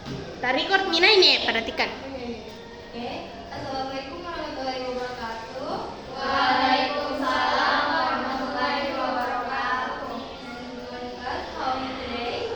Kita record Mina ini, perhatikan. Oke, Assalamualaikum warahmatullahi wabarakatuh. Waalaikumsalam warahmatullahi wabarakatuh. How are you today?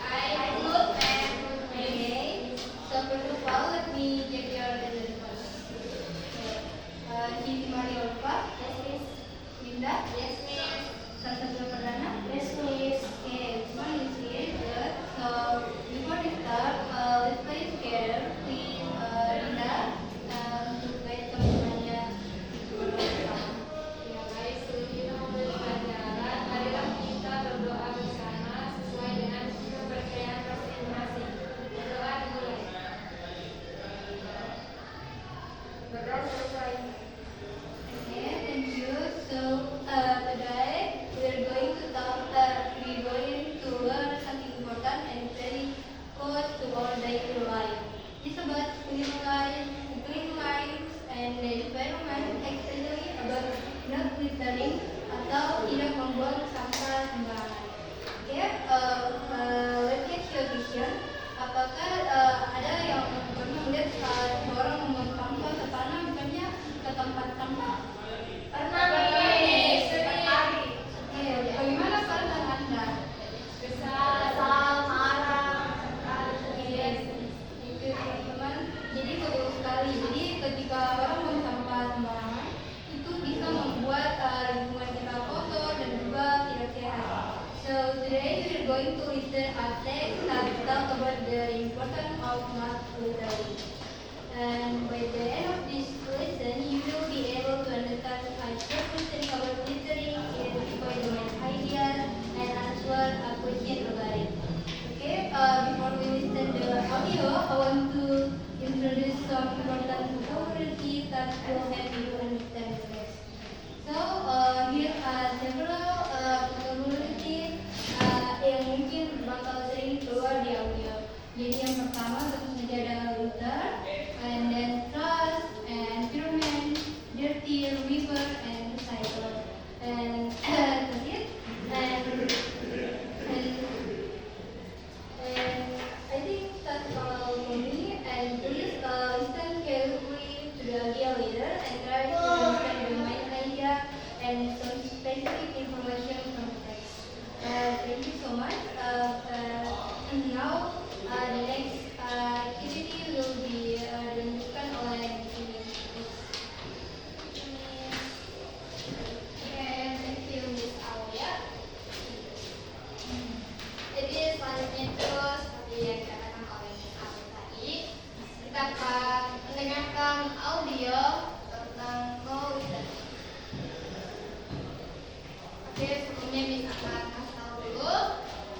I'm good, ma'am. Okay. So first of all, let me check your attendance first. Siti Maria Ulfa. Yes, miss. Linda. Yes, miss. Sastra Perdana. Yes, miss. Okay, this one is here. Good. So before we start, let's play together. Please, Linda, untuk guide teman-temannya bersama. Ya, baik, seluruh pelajaran, marilah kita berdoa bersama sesuai dengan kepercayaan masing-masing. Berdoa dimulai. Berdoa selesai. Okay, thank you. So today we're going to learn something important and very close to our daily life. It's about clean lines and the environment, especially about not littering atau tidak membuang sampah sembarangan. Okay, let's get your vision. Apakah ada yang pernah melihat orang membuang sampah ke tanah bukannya ke tempat sampah? Pernah, miss. Setiap hari. Oke, bagaimana pandangan Anda? Kesal, marah, Iya, itu teman-teman. Jadi betul sekali. Jadi ketika orang membuang sampah sembarangan, itu bisa membuat lingkungan kita kotor dan juga tidak sehat. So today we are going to listen a text that talk about the importance of not littering. And by the end of this lesson, you will be able to understand a short question about littering, identify the main ideas, and answer a question about it. Okay, before we listen the audio, I want to introduce some important vocabulary that will help you understand the text. So, here are several vocabulary yang mungkin bakal sering keluar di audio. Jadi yang pertama tentu saja ada litter, and then trash, and environment, dirty, river, and recycle. And that's it. And I think that's all for me. And please listen carefully to the audio later and try to understand the main idea and some specific information from the text. Thank you so much. And now the next activity will be dilanjutkan oleh Miss. Thank you, Miss Aulia. Jadi selanjutnya itu seperti yang dikatakan oleh Miss Aulia tadi, kita akan mendengarkan audio tentang litter. Oke, sebelumnya Miss akan kasih tahu dulu.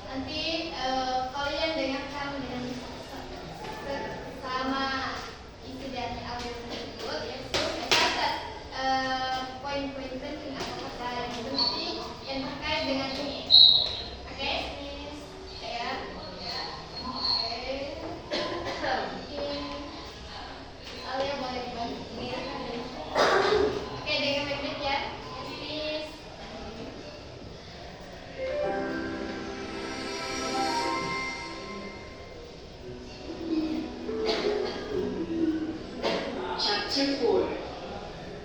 Nanti kalian dengarkan dengan sama isi dari audio tersebut, yaitu catat poin-poin penting atau kata yang penting yang terkait dengan ini. Oke, Miss? Ya. Ya. Oke. Mungkin Alia boleh dibantu mengingatkan dari Oke, dengan baik-baik ya. Yes, Miss. Chapter 4,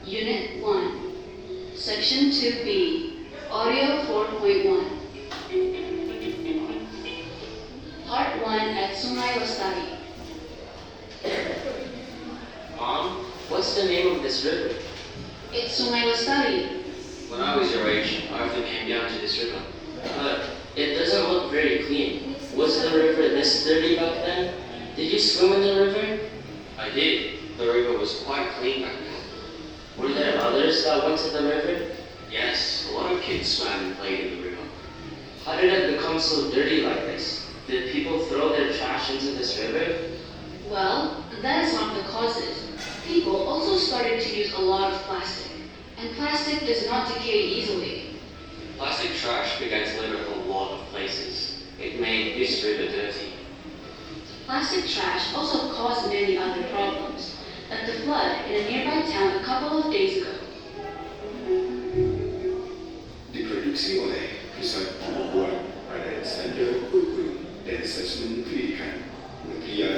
Unit 1, Section 2B, Audio 4.1. Part 1 at Sungai Lestari. Mom, what's the name of this river? It's Sungai Lestari. When I was your age, I often came down to this river. But it doesn't look very clean. Was the river this dirty back then? Did you swim in the river? I did. The river was quite clean back then. Were there others that went to the river? Yes, a lot of kids swam and played in the river. How did it become so dirty like this? Did people throw their trash into this river? Well, that is one of the causes. People also started to use a lot of plastic, and plastic does not decay easily. Plastic trash began to litter a lot of places. It made this river dirty. Plastic trash also caused many other problems, like the flood in a nearby town a couple of days ago. Diproduksi oleh Pusat Pembuat Badan Standar Kurikulum dan Asesmen Pendidikan Kementerian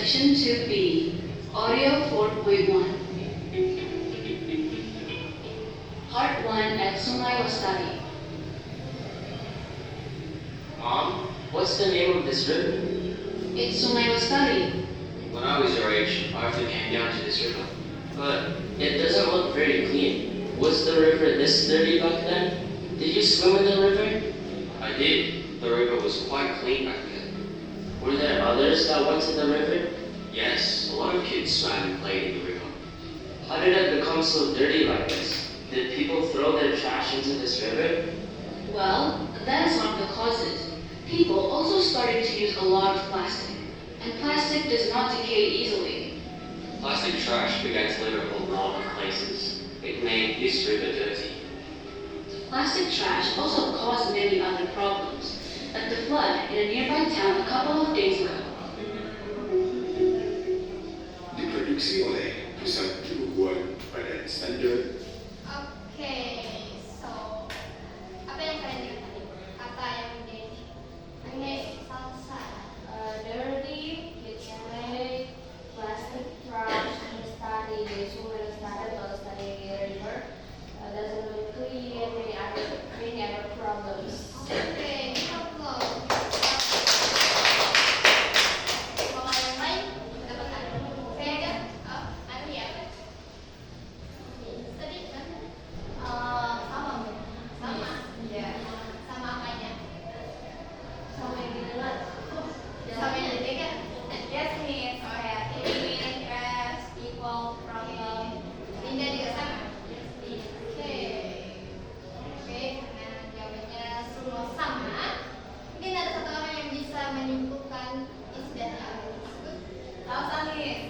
Section 2B, Audio 4.1. Part 1 at Sungai Lestari. Mom, what's the name of this river? It's Sungai Lestari. When I was your age, I often came down to this river. But it doesn't look very clean. Was the river this dirty back then? Did you swim in the river? I did. The river was quite clean back then. Were there others that went to the river? Yes, a lot of kids swam and played in the river. How did it become so dirty like this? Did people throw their trash into this river? Well, that is one of the causes. People also started to use a lot of plastic, and plastic does not decay easily. Plastic trash began to litter a lot of places. It made this river dirty. Plastic trash also caused many other problems, like the flood in a nearby town a couple of days ago. Diproduksi oleh Pusat Pembukuan Badan Standar. Oke, so apa yang kalian lihat tadi? Kata yang menjadi oke, salsa. Dirty, dirty, plastic trash, Lestari, Sungai Lestari atau Lestari River doesn't look clean, many other problems. Oke, problem. Kalau yang lain, dapat ada? Saya ada? Anu ya? Tadi kan? Sama, Bu. Sama. Iya. Sama apanya? Sama yang di luar. Sama yang dipegang. Yes, Miss. Oh ya, clean, trash, people, problem. Linda juga sama. Oke. Oke, karena jawabannya semua sama. Mungkin ada satu orang yang bisa menyimpulkan isi dan hal tersebut. Salsa, Miss.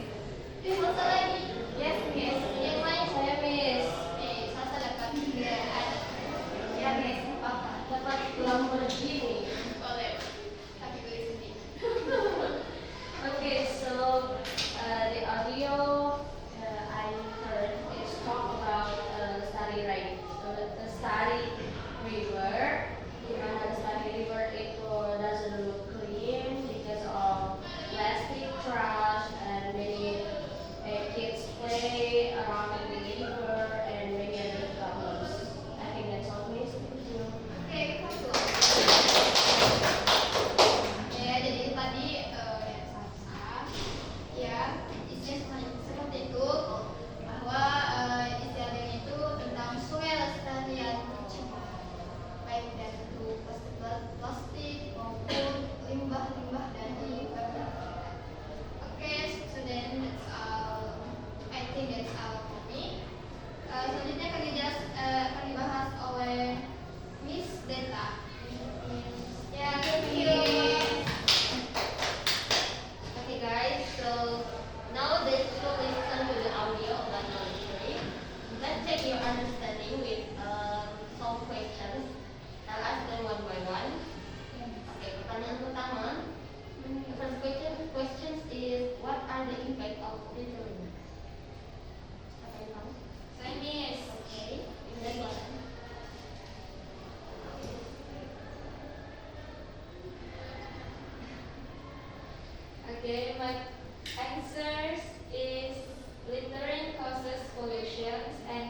Salsa lagi. Yes, Miss. Yang lain saya, Miss. Salsa dapat 3. Ya, Miss. Dapat Lamborghini nih. Boleh. Tapi beli sendiri. Okay, so the audio I heard is talk about Lestari, right? So the Lestari River, di mana Lestari River itu doesn't look clean because of plastic trash and many kids play around in the river and many other problems. I think that's all, Miss. Okay, ya, jadi tadi salsa, ya isinya seperti itu bahwa isi adegan itu tentang sungai Lestari yang tercemar, baik dari itu plastik maupun limbah-limbah dari beberapa. Oke, so then that's all. I think that's all for me. Selanjutnya akan dibahas oleh Miss Deta. Ya, thank you. Okay guys, so now that you listen to the audio of the story, let's check your understanding with some questions. I'll ask them one by one. Okay, pertanyaan pertama. The first question is, what are the impact of littering? Apa yang tahu? Saya Miss. Okay, Indah silakan. Okay, my answers is littering causes pollution and